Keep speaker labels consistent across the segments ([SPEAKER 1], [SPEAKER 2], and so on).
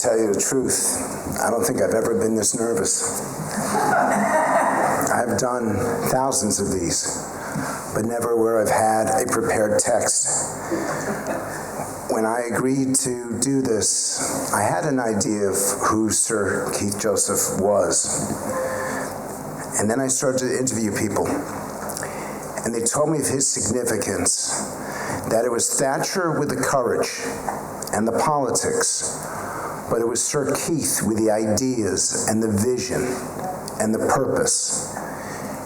[SPEAKER 1] tell you the truth, I don't think I've ever been this nervous. I've done thousands of these, but never where I've had a prepared text. When I agreed to do this, I had an idea of who Sir Keith Joseph was. And then I started to interview people. And they told me of his significance, that it was Thatcher with the courage and the politics, but it was Sir Keith with the ideas and the vision and the purpose.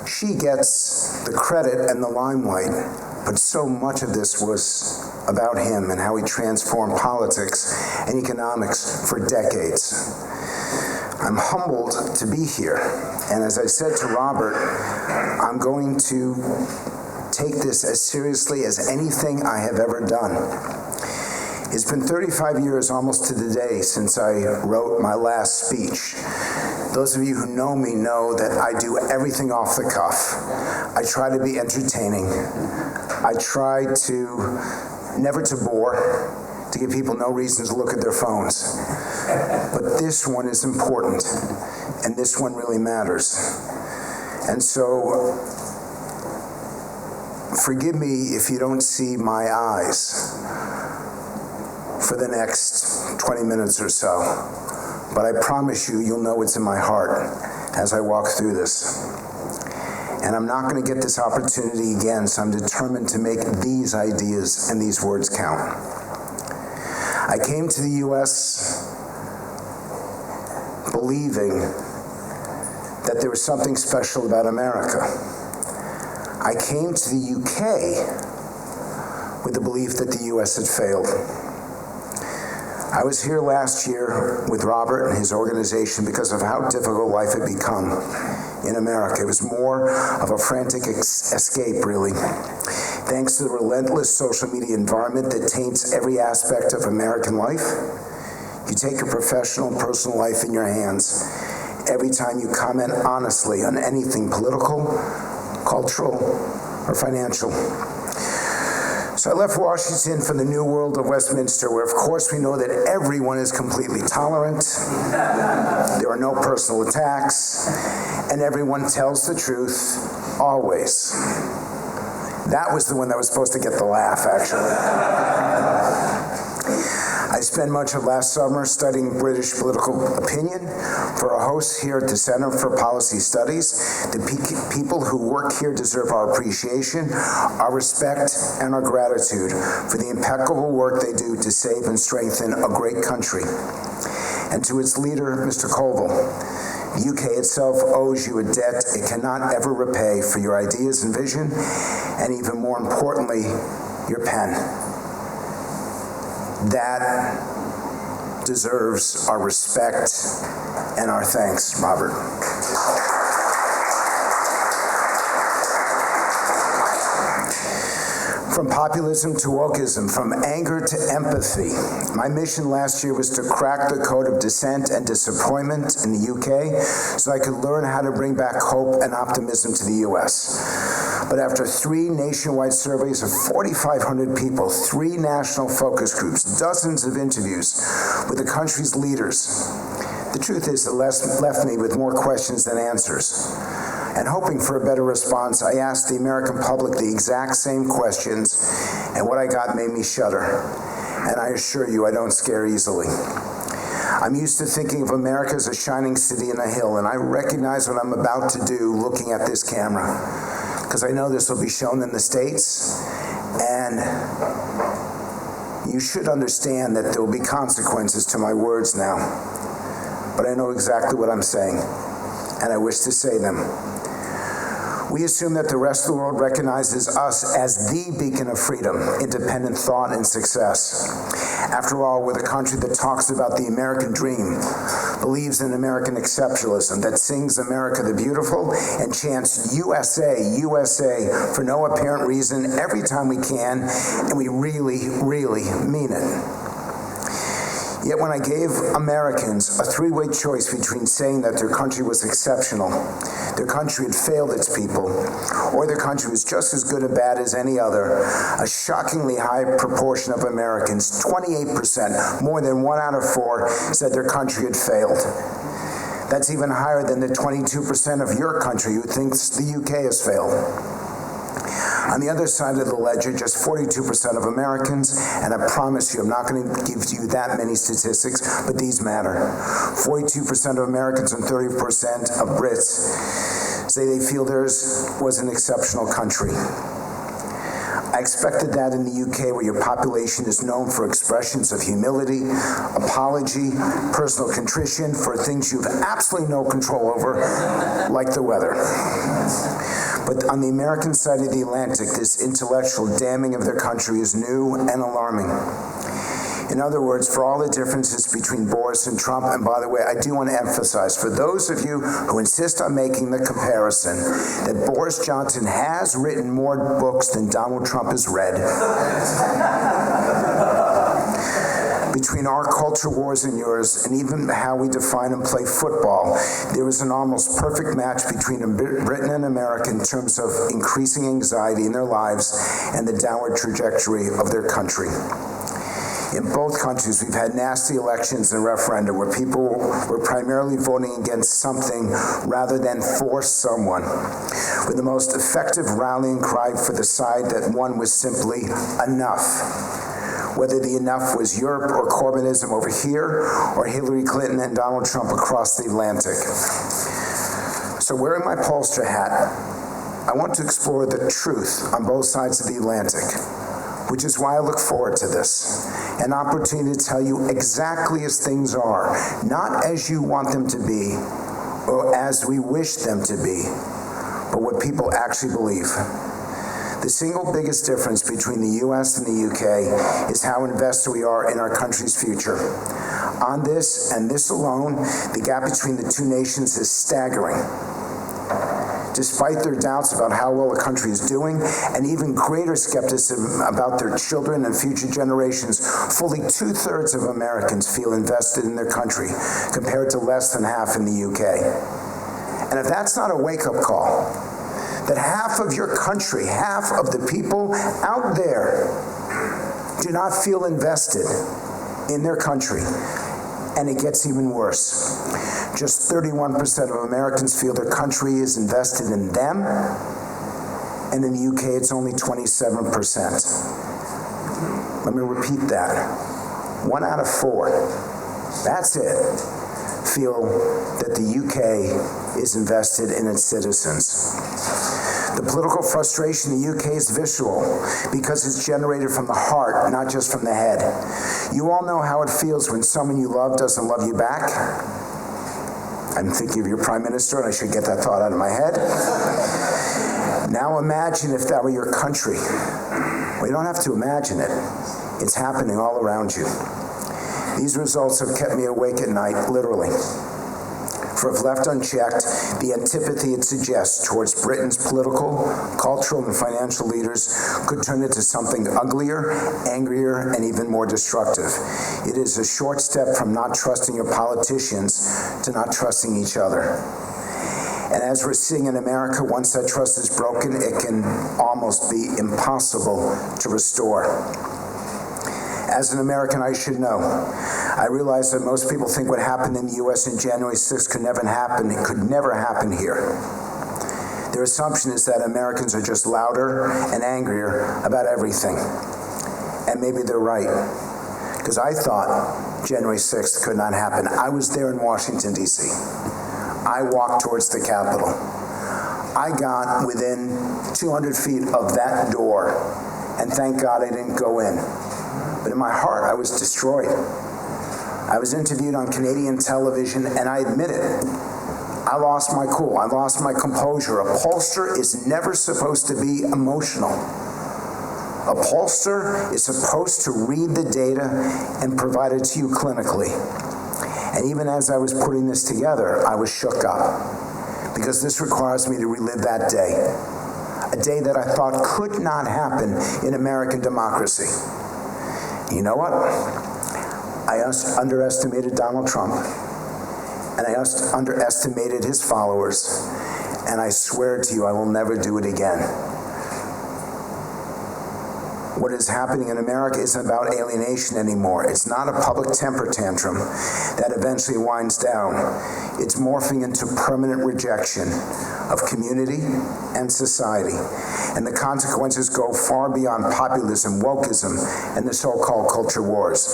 [SPEAKER 1] She gets the credit and the limelight, but so much of this was about him and how he transformed politics and economics for decades. I'm humbled to be here, and as I said to Robert, I'm going to take this as seriously as anything I have ever done. It's been 35 years, almost to the day, since I wrote my last speech. Those of you who know me know that I do everything off the cuff. I try to be entertaining. I try to never to bore, to give people no reason to look at their phones. But this one is important, and this one really matters. And so, forgive me if you don't see my eyes for the next 20 minutes or so, but I promise you, you'll know it's in my heart as I walk through this. And I'm not going to get this opportunity again, so I'm determined to make these ideas and these words count. I came to the U.S. believing that there was something special about America. I came to the UK with the belief that the U.S. had failed. I was here last year with Robert and his organization because of how difficult life had become in America. It was more of a frantic escape, really. Thanks to the relentless social media environment that taints every aspect of American life, you take your professional and personal life in your hands every time you comment honestly on anything political, cultural, or financial. So I left Washington for the new world of Westminster, where of course we know that everyone is completely tolerant, there are no personal attacks, and everyone tells the truth, always. That was the one that was supposed to get the laugh, actually. I spent much of last summer studying British political opinion for a host here at the Center for Policy Studies. The people who work here deserve our appreciation, our respect, and our gratitude for the impeccable work they do to save and strengthen a great country. And to its leader, Mr. Colville, the UK itself owes you a debt it cannot ever repay for your ideas and vision, and even more importantly, your pen. That deserves our respect and our thanks, Robert. From populism to wokeism, from anger to empathy, my mission last year was to crack the code of dissent and disappointment in the UK so I could learn how to bring back hope and optimism to the US. But after 3 nationwide surveys of 4,500 people, 3 national focus groups, dozens of interviews with the country's leaders, the truth is it left me with more questions than answers. And hoping for a better response, I asked the American public the exact same questions, and what I got made me shudder. And I assure you, I don't scare easily. I'm used to thinking of America as a shining city in a hill, and I recognize what I'm about to do looking at this camera, because I know this will be shown in the States, and you should understand that there will be consequences to my words now. But I know exactly what I'm saying, and I wish to say them. We assume that the rest of the world recognizes us as the beacon of freedom, independent thought, and success. After all, we're the country that talks about the American dream, believes in American exceptionalism, that sings America the Beautiful, and chants USA, USA for no apparent reason every time we can, and we really, really mean it. Yet when I gave Americans a three-way choice between saying that their country was exceptional, their country had failed its people, or their country was just as good and bad as any other, a shockingly high proportion of Americans, 28%, more than 1 out of 4, said their country had failed. That's even higher than the 22% of your country who thinks the UK has failed. On the other side of the ledger, just 42% of Americans, and I promise you, I'm not going to give you that many statistics, but these matter. 42% of Americans and 30% of Brits say they feel theirs was an exceptional country. I expected that in the UK, where your population is known for expressions of humility, apology, personal contrition for things you have absolutely no control over, like the weather. But on the American side of the Atlantic, this intellectual damning of their country is new and alarming. In other words, for all the differences between Boris and Trump, and by the way, I do want to emphasize, for those of you who insist on making the comparison, that Boris Johnson has written more books than Donald Trump has read. Between our culture wars and yours, and even how we define and play football, there is an almost perfect match between Britain and America in terms of increasing anxiety in their lives and the downward trajectory of their country. In both countries, we've had nasty elections and referenda where people were primarily voting against something rather than for someone, with the most effective rallying cry for the side that won was simply enough. Whether the enough was Europe or Corbynism over here, or Hillary Clinton and Donald Trump across the Atlantic. So wearing my pollster hat, I want to explore the truth on both sides of the Atlantic, which is why I look forward to this. An opportunity to tell you exactly as things are, not as you want them to be, or as we wish them to be, but what people actually believe. The single biggest difference between the U.S. and the UK is how invested we are in our country's future. On this, and this alone, the gap between the two nations is staggering. Despite their doubts about how well the country is doing, and even greater skepticism about their children and future generations, fully 2/3 of Americans feel invested in their country, compared to less than half in the UK. And if that's not a wake-up call, that half of your country, half of the people out there do not feel invested in their country. And it gets even worse. Just 31% of Americans feel their country is invested in them, and in the UK it's only 27%. Let me repeat that. 1 out of 4, that's it, feel that the UK is invested in its citizens. The political frustration in the UK is visceral because it's generated from the heart, not just from the head. You all know how it feels when someone you love doesn't love you back. I'm thinking of your Prime Minister, and I should get that thought out of my head. Now imagine if that were your country. Well, you don't have to imagine it. It's happening all around you. These results have kept me awake at night, literally. For if left unchecked, the antipathy it suggests towards Britain's political, cultural, and financial leaders could turn into something uglier, angrier, and even more destructive. It is a short step from not trusting your politicians to not trusting each other. And as we're seeing in America, once that trust is broken, it can almost be impossible to restore. As an American, I should know. I realize that most people think what happened in the U.S. on January 6th could never happen. It could never happen here. Their assumption is that Americans are just louder and angrier about everything. And maybe they're right. Because I thought January 6th could not happen. I was there in Washington, D.C. I walked towards the Capitol. I got within 200 feet of that door, and thank God I didn't go in. But in my heart, I was destroyed. I was interviewed on Canadian television, and I admit it. I lost my cool. I lost my composure. A pollster is never supposed to be emotional. A pollster is supposed to read the data and provide it to you clinically. And even as I was putting this together, I was shook up, because this requires me to relive that day, a day that I thought could not happen in American democracy. You know what? I underestimated Donald Trump, and I underestimated his followers, and I swear to you I will never do it again. What is happening in America isn't about alienation anymore. It's not a public temper tantrum that eventually winds down. It's morphing into permanent rejection of community and society. And the consequences go far beyond populism, wokeism, and the so-called culture wars.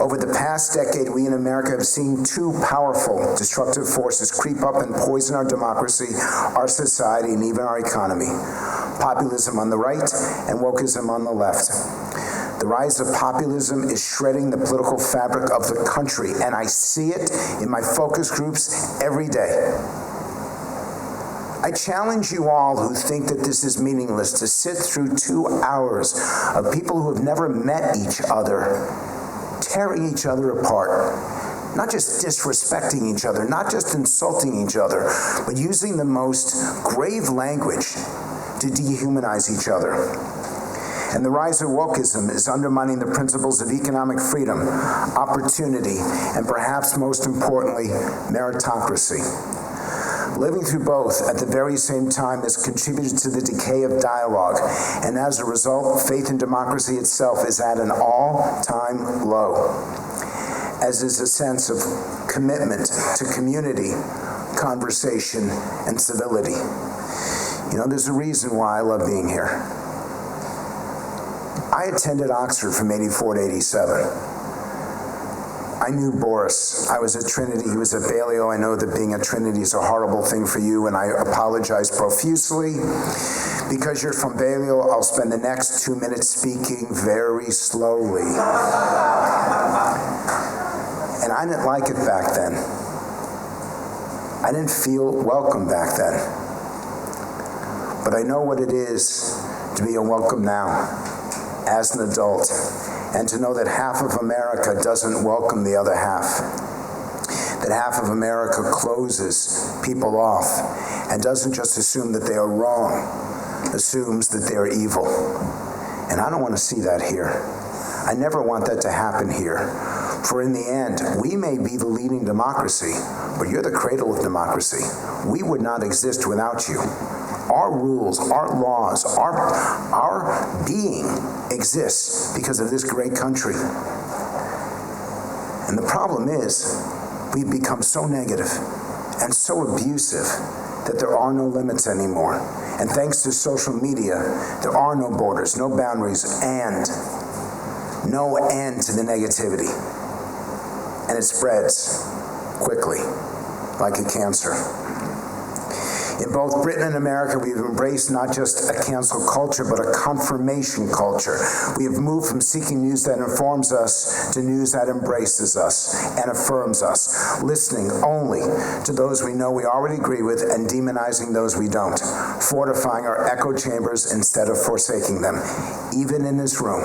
[SPEAKER 1] Over the past decade, we in America have seen two powerful destructive forces creep up and poison our democracy, our society, and even our economy. Populism on the right and wokeism on the left. The rise of populism is shredding the political fabric of the country, and I see it in my focus groups every day. I challenge you all who think that this is meaningless to sit through 2 hours of people who have never met each other, tearing each other apart, not just disrespecting each other, not just insulting each other, but using the most grave language to dehumanize each other. And the rise of wokeism is undermining the principles of economic freedom, opportunity, and perhaps most importantly, meritocracy. Living through both at the very same time has contributed to the decay of dialogue, and as a result, faith in democracy itself is at an all-time low, as is a sense of commitment to community, conversation, and civility. You know, there's a reason why I love being here. I attended Oxford from '84 to '87. I knew Boris. I was at Trinity. He was at Balliol. I know that being at Trinity is a horrible thing for you, and I apologize profusely. Because you're from Balliol, I'll spend the next 2 minutes speaking very slowly. And I didn't like it back then. I didn't feel welcome back then. But I know what it is to be unwelcome now, as an adult, and to know that half of America doesn't welcome the other half. That half of America closes people off and doesn't just assume that they are wrong, assumes that they are evil. And I don't want to see that here. I never want that to happen here. For in the end, we may be the leading democracy, but you're the cradle of democracy. We would not exist without you. Our rules, our laws, our being exists because of this great country. And the problem is, we've become so negative and so abusive that there are no limits anymore. And thanks to social media, there are no borders, no boundaries, and no end to the negativity. And it spreads quickly, like a cancer. In both Britain and America, we've embraced not just a cancel culture, but a confirmation culture. We have moved from seeking news that informs us to news that embraces us and affirms us, listening only to those we know we already agree with and demonizing those we don't, fortifying our echo chambers instead of forsaking them. Even in this room,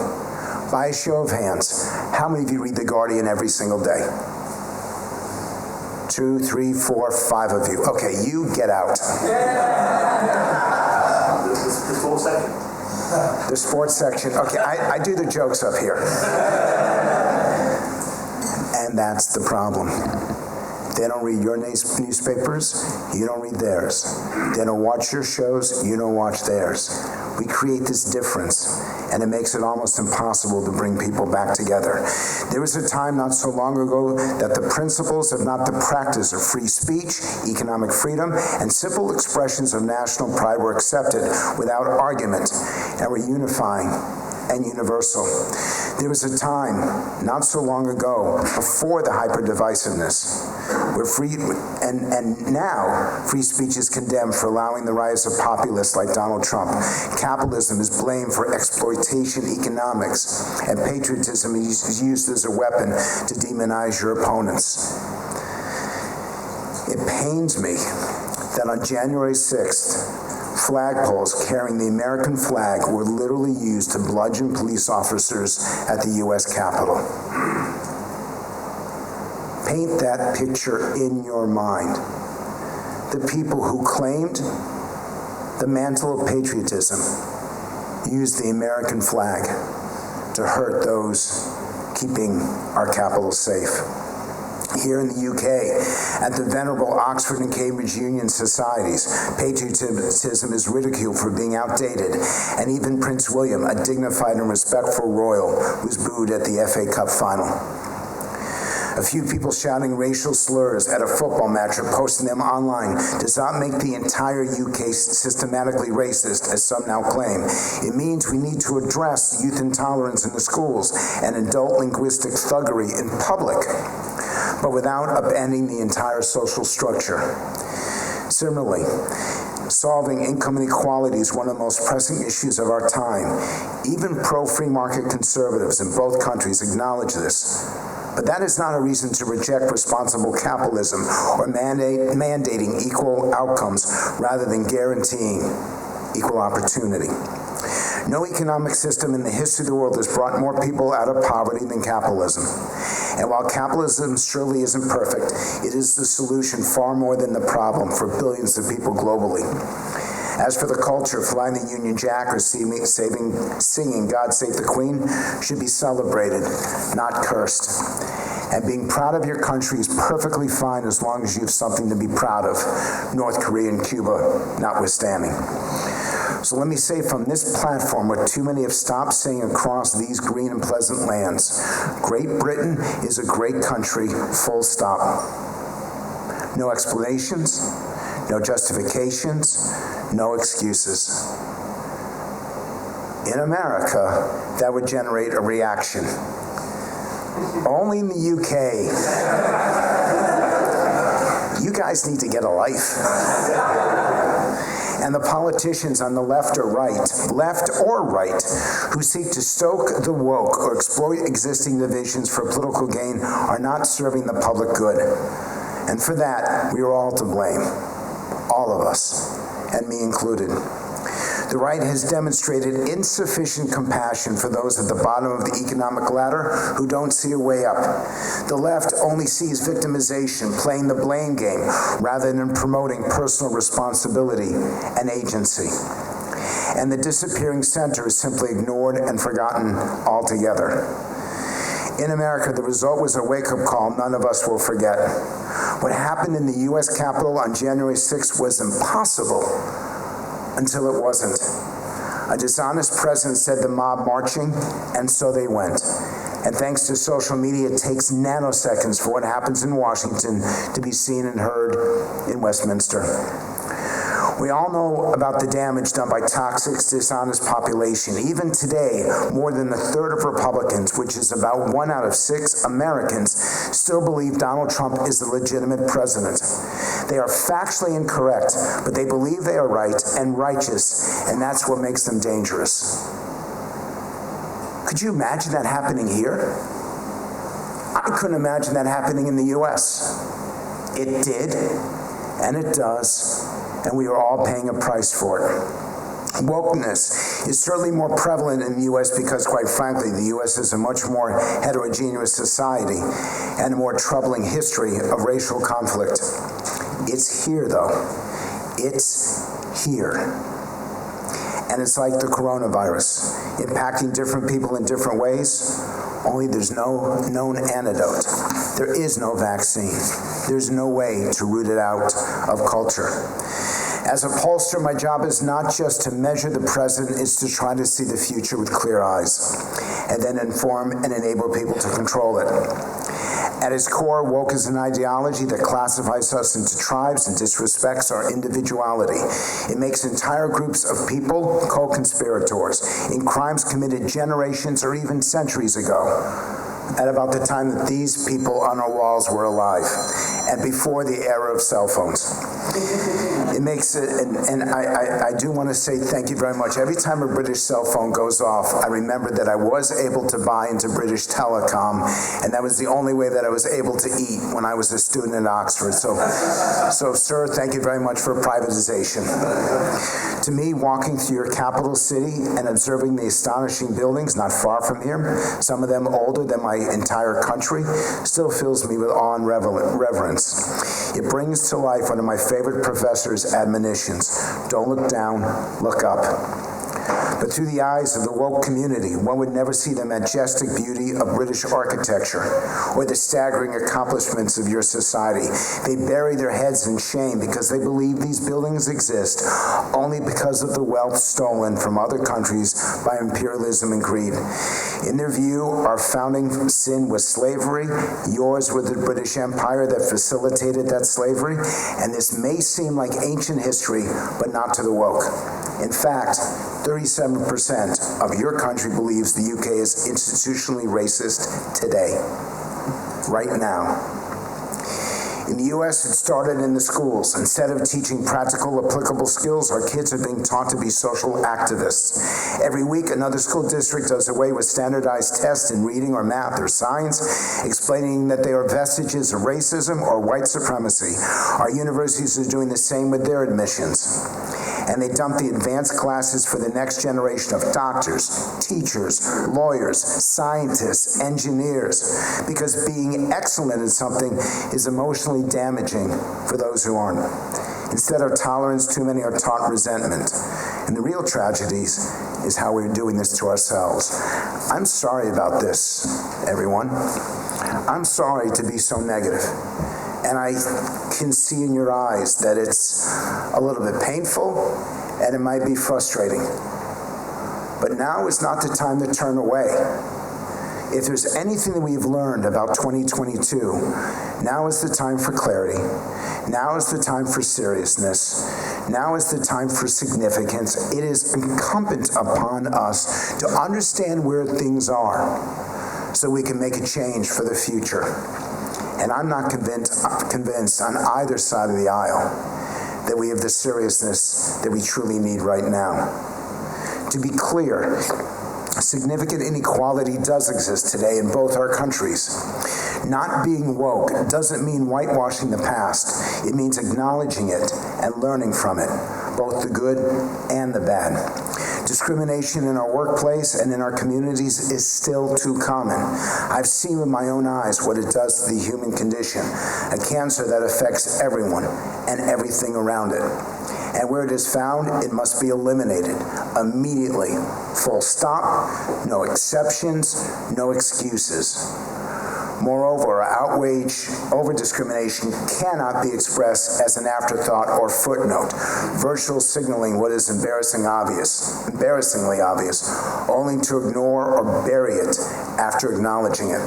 [SPEAKER 1] by a show of hands, how many of you read The Guardian every single day? 2, 3, 4, 5 of you. Okay, you get out.
[SPEAKER 2] The sports section?
[SPEAKER 1] The sports section. Okay, I do the jokes up here. And that's the problem. They don't read your newspapers, you don't read theirs. They don't watch your shows, you don't watch theirs. We create this difference, and it makes it almost impossible to bring people back together. There was a time not so long ago that the principles, if not the practice, of free speech, economic freedom, and simple expressions of national pride were accepted without argument and were unifying and universal. There was a time not so long ago, before the hyper-divisiveness, where now free speech is condemned for allowing the rise of populists like Donald Trump. Capitalism is blamed for exploitation economics, and patriotism is used as a weapon to demonize your opponents. It pains me that on January 6th, flagpoles carrying the American flag were literally used to bludgeon police officers at the U.S. Capitol. Paint that picture in your mind. The people who claimed the mantle of patriotism used the American flag to hurt those keeping our capital safe. Here in the UK, at the venerable Oxford and Cambridge Union Societies, patriotism is ridiculed for being outdated, and even Prince William, a dignified and respectful royal, was booed at the FA Cup final. A few people shouting racial slurs at a football match or posting them online does not make the entire UK systematically racist, as some now claim. It means we need to address youth intolerance in the schools and adult linguistic thuggery in public, but without upending the entire social structure. Similarly, solving income inequality is one of the most pressing issues of our time. Even pro-free market conservatives in both countries acknowledge this. But that is not a reason to reject responsible capitalism or mandating equal outcomes rather than guaranteeing equal opportunity. No economic system in the history of the world has brought more people out of poverty than capitalism. And while capitalism surely isn't perfect, it is the solution far more than the problem for billions of people globally. As for the culture, flying the Union Jack or singing God Save the Queen should be celebrated, not cursed. And being proud of your country is perfectly fine as long as you have something to be proud of, North Korea and Cuba notwithstanding. So let me say from this platform what too many have stopped saying across these green and pleasant lands: Great Britain is a great country, full stop. No explanations, no justifications, no excuses. In America, that would generate a reaction. Only in the UK. You guys need to get a life. And the politicians on the left or right, who seek to stoke the woke or exploit existing divisions for political gain are not serving the public good. And for that, we are all to blame. All of us, and me included. The right has demonstrated insufficient compassion for those at the bottom of the economic ladder who don't see a way up. The left only sees victimization, playing the blame game, rather than promoting personal responsibility and agency. And the disappearing center is simply ignored and forgotten altogether. In America, the result was a wake-up call none of us will forget. What happened in the U.S. Capitol on January 6th was impossible until it wasn't. A dishonest president said the mob marching, and so they went. And thanks to social media, it takes nanoseconds for what happens in Washington to be seen and heard in Westminster. We all know about the damage done by toxic, dishonest population. Even today, more than a third of Republicans, which is about 1 out of 6 Americans, still believe Donald Trump is the legitimate president. They are factually incorrect, but they believe they are right and righteous, and that's what makes them dangerous. Could you imagine that happening here? I couldn't imagine that happening in the U.S. It did, and it does. And we are all paying a price for it. Wokeness is certainly more prevalent in the U.S. because, quite frankly, the U.S. is a much more heterogeneous society and a more troubling history of racial conflict. It's here, though. It's here. And it's like the coronavirus, impacting different people in different ways, only there's no known antidote. There is no vaccine. There's no way to root it out of culture. As a pollster, my job is not just to measure the present, it's to try to see the future with clear eyes, and then inform and enable people to control it. At its core, woke is an ideology that classifies us into tribes and disrespects our individuality. It makes entire groups of people co-conspirators in crimes committed generations or even centuries ago, at about the time that these people on our walls were alive, and before the era of cell phones. It makes it, and I do want to say thank you very much. Every time a British cell phone goes off, I remember that I was able to buy into British Telecom, and that was the only way that I was able to eat when I was a student at Oxford. So sir, thank you very much for privatization. To me, walking through your capital city and observing the astonishing buildings not far from here, some of them older than my entire country, still fills me with awe and reverence. It brings to life one of my favorite professors' admonitions: don't look down, look up. But through the eyes of the woke community, one would never see the majestic beauty of British architecture or the staggering accomplishments of your society. They bury their heads in shame because they believe these buildings exist only because of the wealth stolen from other countries by imperialism and greed. In their view, our founding sin was slavery. Yours was the British Empire that facilitated that slavery. And this may seem like ancient history, but not to the woke. In fact, 37% of your country believes the UK is institutionally racist today, right now. In the U.S., it started in the schools. Instead of teaching practical, applicable skills, our kids are being taught to be social activists. Every week, another school district does away with standardized tests in reading or math or science, explaining that they are vestiges of racism or white supremacy. Our universities are doing the same with their admissions. And they dump the advanced classes for the next generation of doctors, teachers, lawyers, scientists, engineers, because being excellent in something is emotionally damaging for those who aren't. Instead of tolerance, too many are taught resentment. And the real tragedies is how we're doing this to ourselves. I'm sorry about this, everyone. I'm sorry to be so negative. And I can see in your eyes that it's a little bit painful and it might be frustrating. But now is not the time to turn away. If there's anything that we've learned about 2022, now is the time for clarity. Now is the time for seriousness. Now is the time for significance. It is incumbent upon us to understand where things are so we can make a change for the future. And I'm not convinced on either side of the aisle that we have the seriousness that we truly need right now. To be clear, significant inequality does exist today in both our countries. Not being woke doesn't mean whitewashing the past. It means acknowledging it and learning from it, both the good and the bad. Discrimination in our workplace and in our communities is still too common. I've seen with my own eyes what it does to the human condition, a cancer that affects everyone and everything around it. And where it is found, it must be eliminated immediately. Full stop, no exceptions, no excuses. Moreover, outrage over discrimination cannot be expressed as an afterthought or footnote, virtual signaling what is embarrassingly obvious, only to ignore or bury it after acknowledging it.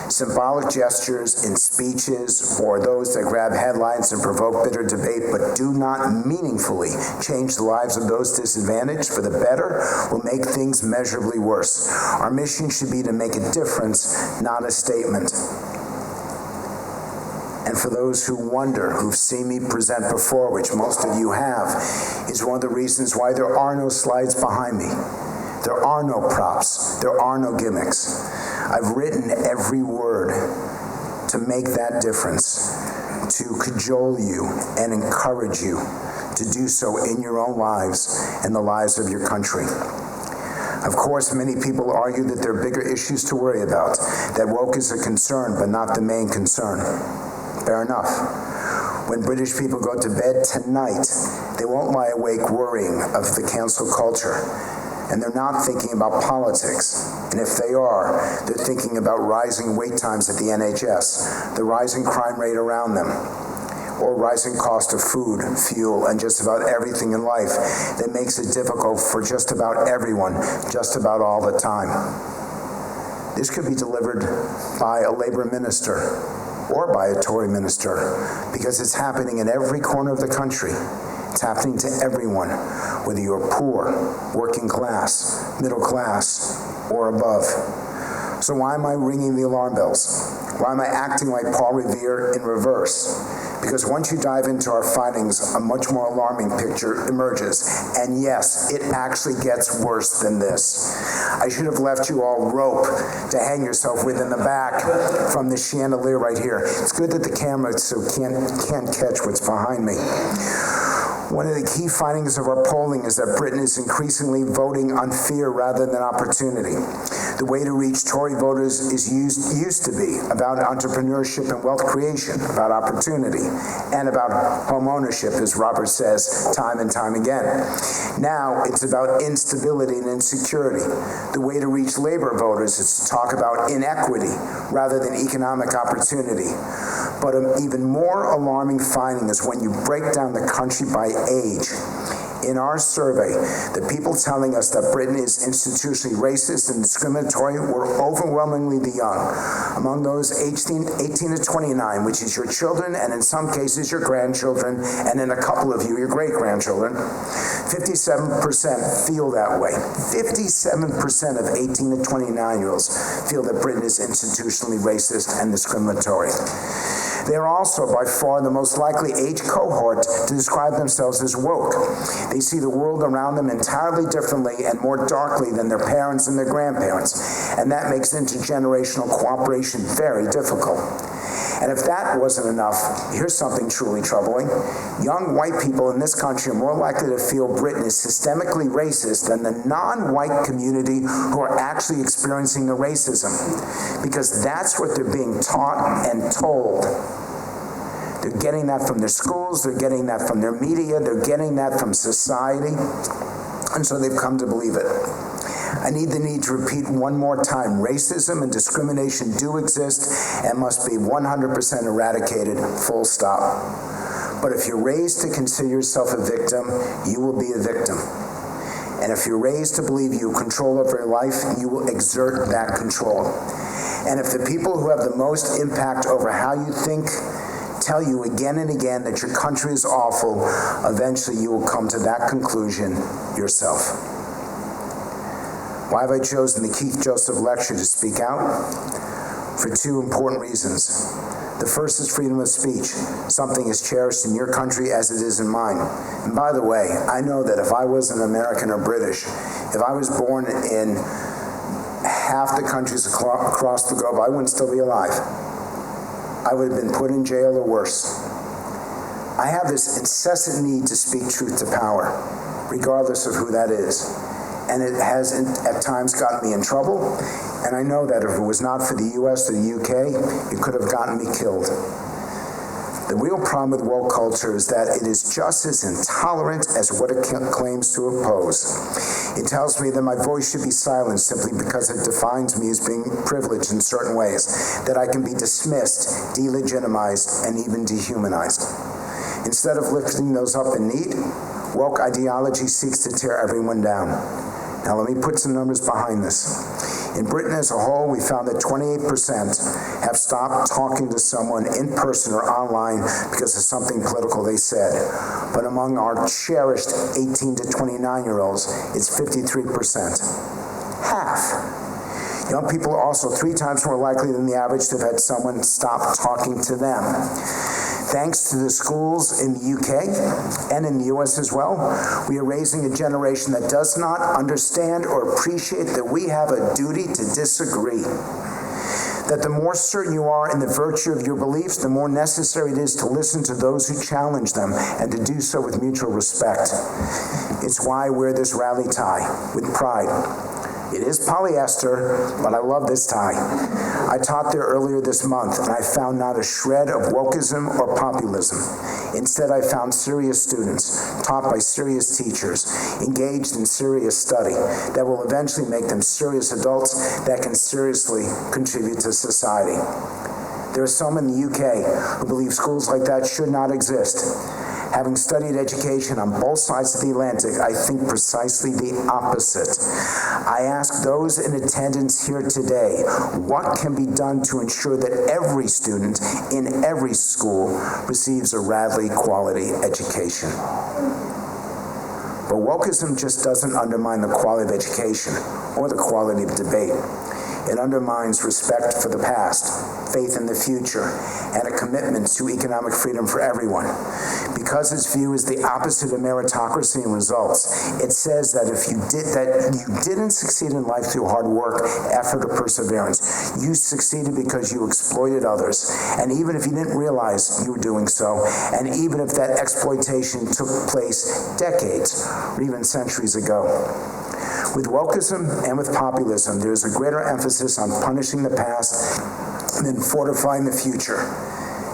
[SPEAKER 1] Symbolic gestures in speeches or those that grab headlines and provoke bitter debate but do not meaningfully change the lives of those disadvantaged for the better will make things measurably worse. Our mission should be to make a difference, not a statement. And for those who wonder, who've seen me present before, which most of you have, is one of the reasons why there are no slides behind me. There are no props. There are no gimmicks. I've written every word to make that difference, to cajole you and encourage you to do so in your own lives and the lives of your country. Of course, many people argue that there are bigger issues to worry about, that woke is a concern but not the main concern. Fair enough. When British people go to bed tonight, they won't lie awake worrying of the cancel culture. And they're not thinking about politics. And if they are, they're thinking about rising wait times at the NHS, the rising crime rate around them, or rising cost of food, fuel, and just about everything in life that makes it difficult for just about everyone, just about all the time. This could be delivered by a labor minister or by a Tory minister, because it's happening in every corner of the country. It's happening to everyone, whether you're poor, working class, middle class, or above. So why am I ringing the alarm bells? Why am I acting like Paul Revere in reverse? Because once you dive into our findings, a much more alarming picture emerges. And yes, it actually gets worse than this. I should have left you all rope to hang yourself with in the back from the chandelier right here. It's good that the camera can't catch what's behind me. One of the key findings of our polling is that Britain is increasingly voting on fear rather than opportunity. The way to reach Tory voters used to be about entrepreneurship and wealth creation, about opportunity, and about home ownership, as Robert says time and time again. Now it's about instability and insecurity. The way to reach labor voters is to talk about inequity rather than economic opportunity. But an even more alarming finding is when you break down the country by age. In our survey, the people telling us that Britain is institutionally racist and discriminatory were overwhelmingly the young. Among those 18 to 29, which is your children, and in some cases your grandchildren, and in a couple of you, your great-grandchildren, 57% feel that way. 57% of 18 to 29-year-olds feel that Britain is institutionally racist and discriminatory. They are also by far the most likely age cohort to describe themselves as woke. They see the world around them entirely differently and more darkly than their parents and their grandparents, and that makes intergenerational cooperation very difficult. And if that wasn't enough, here's something truly troubling. Young white people in this country are more likely to feel Britain is systemically racist than the non-white community who are actually experiencing the racism, because that's what they're being taught and told. They're getting that from their schools, they're getting that from their media, they're getting that from society, and so they've come to believe it. I need to repeat one more time. Racism and discrimination do exist and must be 100% eradicated, full stop. But if you're raised to consider yourself a victim, you will be a victim. And if you're raised to believe you have control over your life, you will exert that control. And if the people who have the most impact over how you think tell you again and again that your country is awful, eventually you will come to that conclusion yourself. Why have I chosen the Keith Joseph Lecture to speak out? For two important reasons. The first is freedom of speech, something as cherished in your country as it is in mine. And by the way, I know that if I was an American or British, if I was born in half the countries across the globe, I wouldn't still be alive. I would have been put in jail or worse. I have this incessant need to speak truth to power, regardless of who that is. And it has at times gotten me in trouble, and I know that if it was not for the US or the UK, it could have gotten me killed. The real problem with woke culture is that it is just as intolerant as what it claims to oppose. It tells me that my voice should be silenced simply because it defines me as being privileged in certain ways, that I can be dismissed, delegitimized, and even dehumanized. Instead of lifting those up in need, woke ideology seeks to tear everyone down. Now let me put some numbers behind this. In Britain as a whole, we found that 28% have stopped talking to someone in person or online because of something political they said. But among our cherished 18 to 29-year-olds, it's 53%. Half. Young people are also 3 times more likely than the average to have had someone stop talking to them. Thanks to the schools in the UK and in the US as well, we are raising a generation that does not understand or appreciate that we have a duty to disagree. That the more certain you are in the virtue of your beliefs, the more necessary it is to listen to those who challenge them and to do so with mutual respect. It's why I wear this rally tie with pride. It is polyester, but I love this tie. I taught there earlier this month, and I found not a shred of wokeism or populism. Instead, I found serious students, taught by serious teachers, engaged in serious study that will eventually make them serious adults that can seriously contribute to society. There are some in the UK who believe schools like that should not exist. Having studied education on both sides of the Atlantic, I think precisely the opposite. I ask those in attendance here today, what can be done to ensure that every student in every school receives a Radley quality education? But wokeism just doesn't undermine the quality of education or the quality of debate. It undermines respect for the past, faith in the future, and a commitment to economic freedom for everyone. Because its view is the opposite of meritocracy and results, it says that if you didn't succeed in life through hard work, effort, or perseverance, you succeeded because you exploited others. And even if you didn't realize you were doing so, and even if that exploitation took place decades or even centuries ago. With wokeism and with populism, there is a greater emphasis on punishing the past than fortifying the future.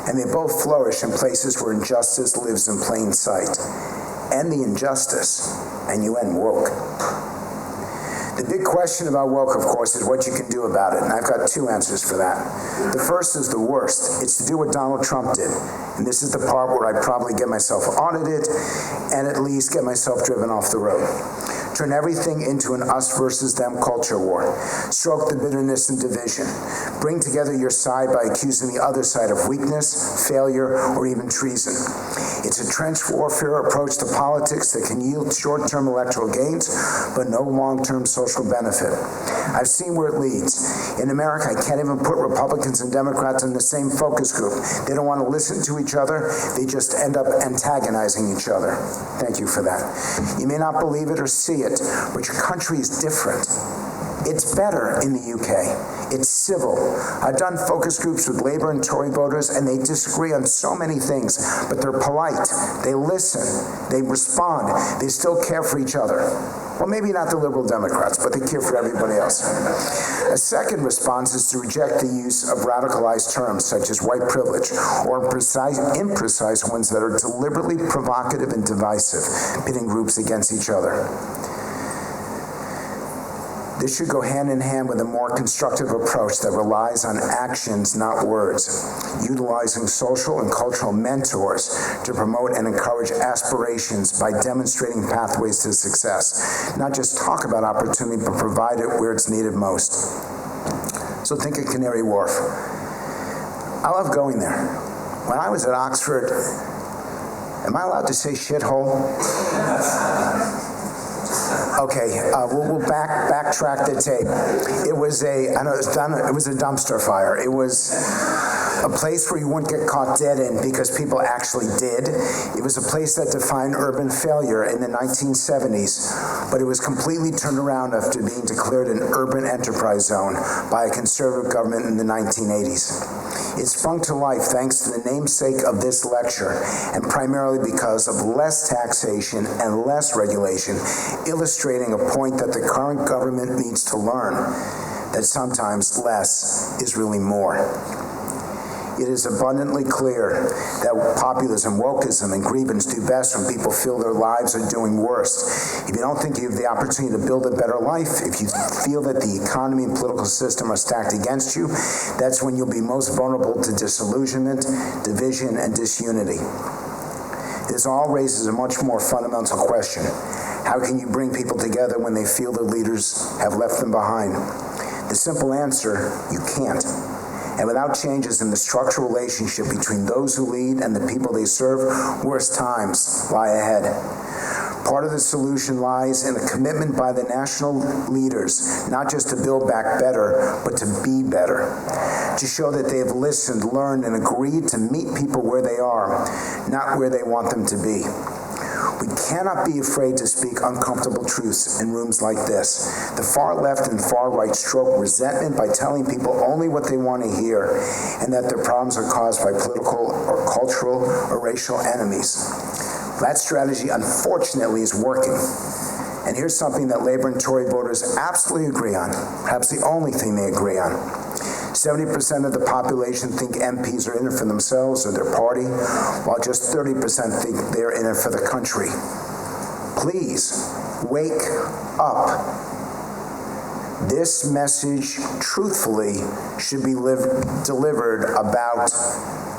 [SPEAKER 1] And they both flourish in places where injustice lives in plain sight. End the injustice, and you end woke. The big question about woke, of course, is what you can do about it, and I've got two answers for that. The first is the worst. It's to do what Donald Trump did, and this is the part where I'd probably get myself audited and at least get myself driven off the road. Turn everything into an us versus them culture war. Stroke the bitterness and division. Bring together your side by accusing the other side of weakness, failure, or even treason. It's a trench warfare approach to politics that can yield short-term electoral gains, but no long-term social benefit. I've seen where it leads. In America, I can't even put Republicans and Democrats in the same focus group. They don't want to listen to each other. They just end up antagonizing each other. Thank you for that. You may not believe it or see it, but your country is different. It's better in the UK. It's civil. I've done focus groups with Labour and Tory voters, and they disagree on so many things, but they're polite. They listen. They respond. They still care for each other. Well, maybe not the Liberal Democrats, but they care for everybody else. A second response is to reject the use of radicalized terms such as white privilege or imprecise ones that are deliberately provocative and divisive, pitting groups against each other. This should go hand in hand with a more constructive approach that relies on actions, not words, utilizing social and cultural mentors to promote and encourage aspirations by demonstrating pathways to success. Not just talk about opportunity, but provide it where it's needed most. So think of Canary Wharf. I love going there. When I was at Oxford, am I allowed to say shithole? Okay, we'll backtrack the tape. It was a dumpster fire. It was a place where you wouldn't get caught dead in because people actually did. It was a place that defined urban failure in the 1970s, but it was completely turned around after being declared an urban enterprise zone by a conservative government in the 1980s. It sprung to life thanks to the namesake of this lecture, and primarily because of less taxation and less regulation, illustrating a point that the current government needs to learn, that sometimes less is really more. It is abundantly clear that populism, wokeism, and grievance do best when people feel their lives are doing worse. If you don't think you have the opportunity to build a better life, if you feel that the economy and political system are stacked against you, that's when you'll be most vulnerable to disillusionment, division, and disunity. This all raises a much more fundamental question. How can you bring people together when they feel their leaders have left them behind? The simple answer, you can't. And without changes in the structural relationship between those who lead and the people they serve, worse times lie ahead. Part of the solution lies in a commitment by the national leaders, not just to build back better, but to be better. To show that they have listened, learned, and agreed to meet people where they are, not where they want them to be. We cannot be afraid to speak uncomfortable truths in rooms like this. The far left and far right stroke resentment by telling people only what they want to hear, and that their problems are caused by political or cultural or racial enemies. That strategy, unfortunately, is working. And here's something that Labour and Tory voters absolutely agree on, perhaps the only thing they agree on. 70% of the population think MPs are in it for themselves or their party, while just 30% think they're in it for the country. Please, wake up. This message, truthfully, should be delivered about,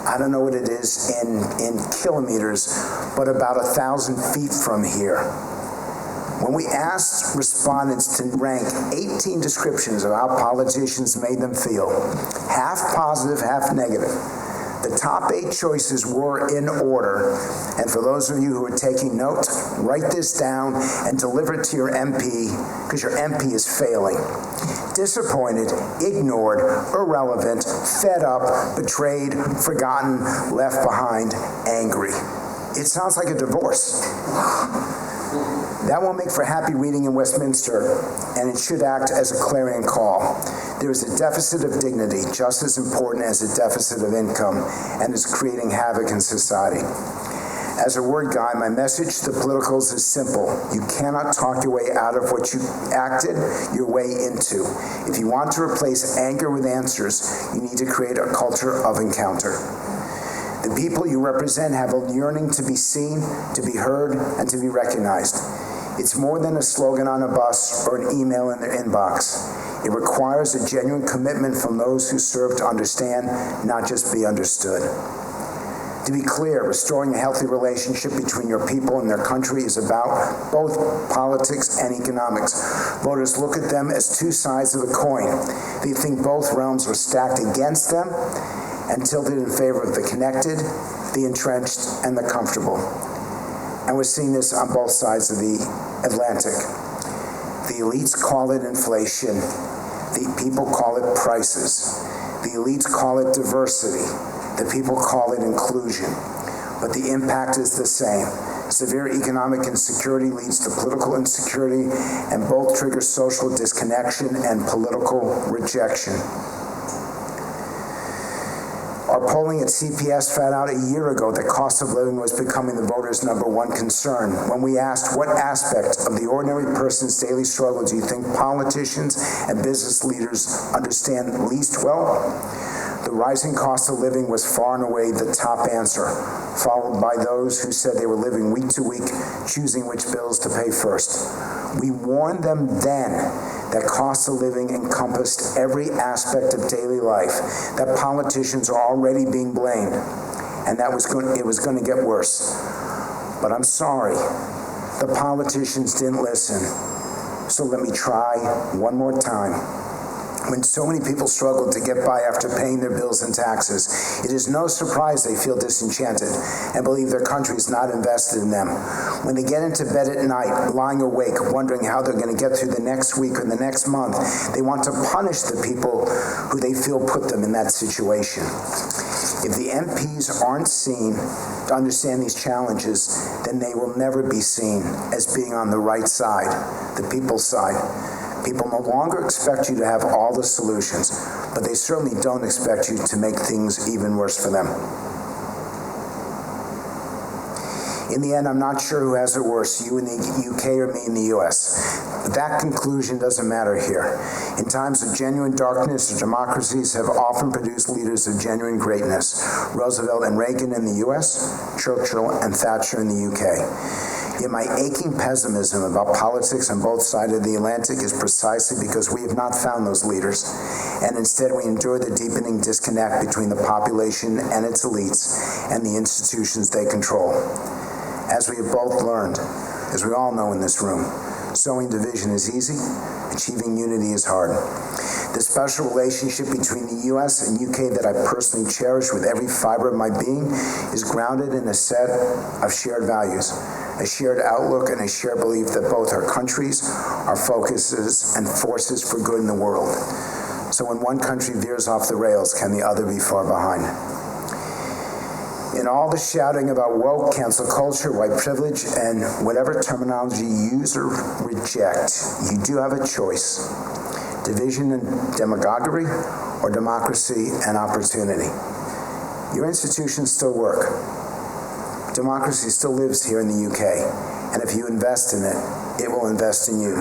[SPEAKER 1] I don't know what it is in kilometers, but about 1,000 feet from here. When we asked respondents to rank 18 descriptions of how politicians made them feel, half positive, half negative, the top 8 choices were in order. And for those of you who are taking notes, write this down and deliver it to your MP, because your MP is failing. Disappointed, ignored, irrelevant, fed up, betrayed, forgotten, left behind, angry. It sounds like a divorce. That won't make for happy reading in Westminster, and it should act as a clarion call. There is a deficit of dignity just as important as a deficit of income, and is creating havoc in society. As a word guy, my message to the politicals is simple. You cannot talk your way out of what you acted your way into. If you want to replace anger with answers, you need to create a culture of encounter. The people you represent have a yearning to be seen, to be heard, and to be recognized. It's more than a slogan on a bus or an email in their inbox. It requires a genuine commitment from those who serve to understand, not just be understood. To be clear, restoring a healthy relationship between your people and their country is about both politics and economics. Voters look at them as two sides of a coin. They think both realms are stacked against them and tilted in favor of the connected, the entrenched, and the comfortable. And we're seeing this on both sides of the Atlantic. The elites call it inflation. The people call it prices. The elites call it diversity. The people call it inclusion. But the impact is the same. Severe economic insecurity leads to political insecurity, and both trigger social disconnection and political rejection. Our polling at CPS found out a year ago that cost of living was becoming the voters' #1 concern. When we asked what aspect of the ordinary person's daily struggle do you think politicians and business leaders understand least well, the rising cost of living was far and away the top answer, followed by those who said they were living week to week, choosing which bills to pay first. We warned them then that cost of living encompassed every aspect of daily life, that politicians are already being blamed, and that it was going to get worse. But I'm sorry, the politicians didn't listen. So let me try one more time. When so many people struggle to get by after paying their bills and taxes, it is no surprise they feel disenchanted and believe their country is not invested in them. When they get into bed at night, lying awake, wondering how they're going to get through the next week or the next month, they want to punish the people who they feel put them in that situation. If the MPs aren't seen to understand these challenges, then they will never be seen as being on the right side, the people's side. People no longer expect you to have all the solutions, but they certainly don't expect you to make things even worse for them. In the end, I'm not sure who has it worse, you in the UK or me in the US. But that conclusion doesn't matter here. In times of genuine darkness, our democracies have often produced leaders of genuine greatness. Roosevelt and Reagan in the US, Churchill and Thatcher in the UK. Yet my aching pessimism about politics on both sides of the Atlantic is precisely because we have not found those leaders, and instead we endure the deepening disconnect between the population and its elites and the institutions they control. As we have both learned, as we all know in this room, sowing division is easy, achieving unity is hard. The special relationship between the US and UK that I personally cherish with every fiber of my being is grounded in a set of shared values, a shared outlook, and a shared belief that both our countries are focuses and forces for good in the world. So when one country veers off the rails, can the other be far behind? In all the shouting about woke, cancel culture, white privilege, and whatever terminology you use or reject, you do have a choice. Division and demagoguery, or democracy and opportunity. Your institutions still work. Democracy still lives here in the UK, and if you invest in it, it will invest in you.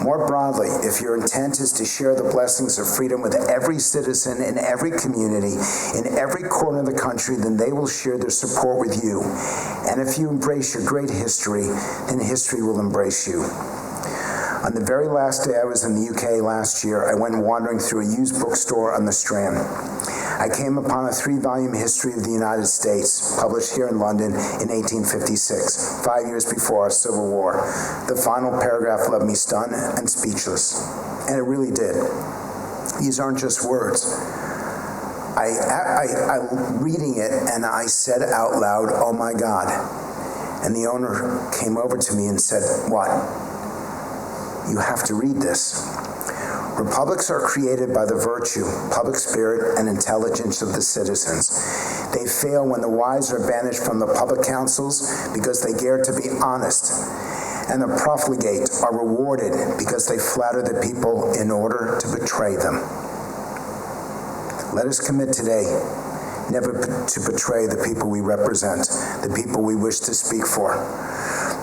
[SPEAKER 1] More broadly, if your intent is to share the blessings of freedom with every citizen in every community, in every corner of the country, then they will share their support with you. And if you embrace your great history, then history will embrace you. On the very last day I was in the UK last year, I went wandering through a used bookstore on the Strand. I came upon a 3-volume history of the United States, published here in London in 1856, 5 years before our Civil War. The final paragraph left me stunned and speechless, and it really did. These aren't just words. I reading it, and I said out loud, "Oh my God." And the owner came over to me and said, "What? You have to read this." Republics are created by the virtue, public spirit, and intelligence of the citizens. They fail when the wise are banished from the public councils because they dare to be honest, and the profligate are rewarded because they flatter the people in order to betray them. Let us commit today never to betray the people we represent, the people we wish to speak for.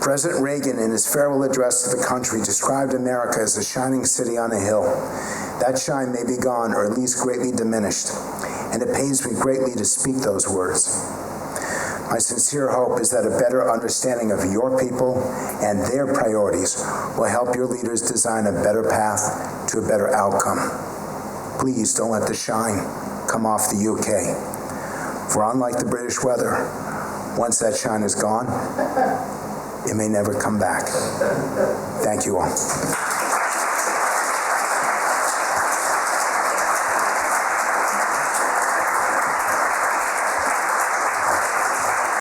[SPEAKER 1] President Reagan, in his farewell address to the country, described America as a shining city on a hill. That shine may be gone, or at least greatly diminished, and it pains me greatly to speak those words. My sincere hope is that a better understanding of your people and their priorities will help your leaders design a better path to a better outcome. Please don't let the shine come off the UK. For unlike the British weather, once that shine is gone, it may never come back. Thank you all.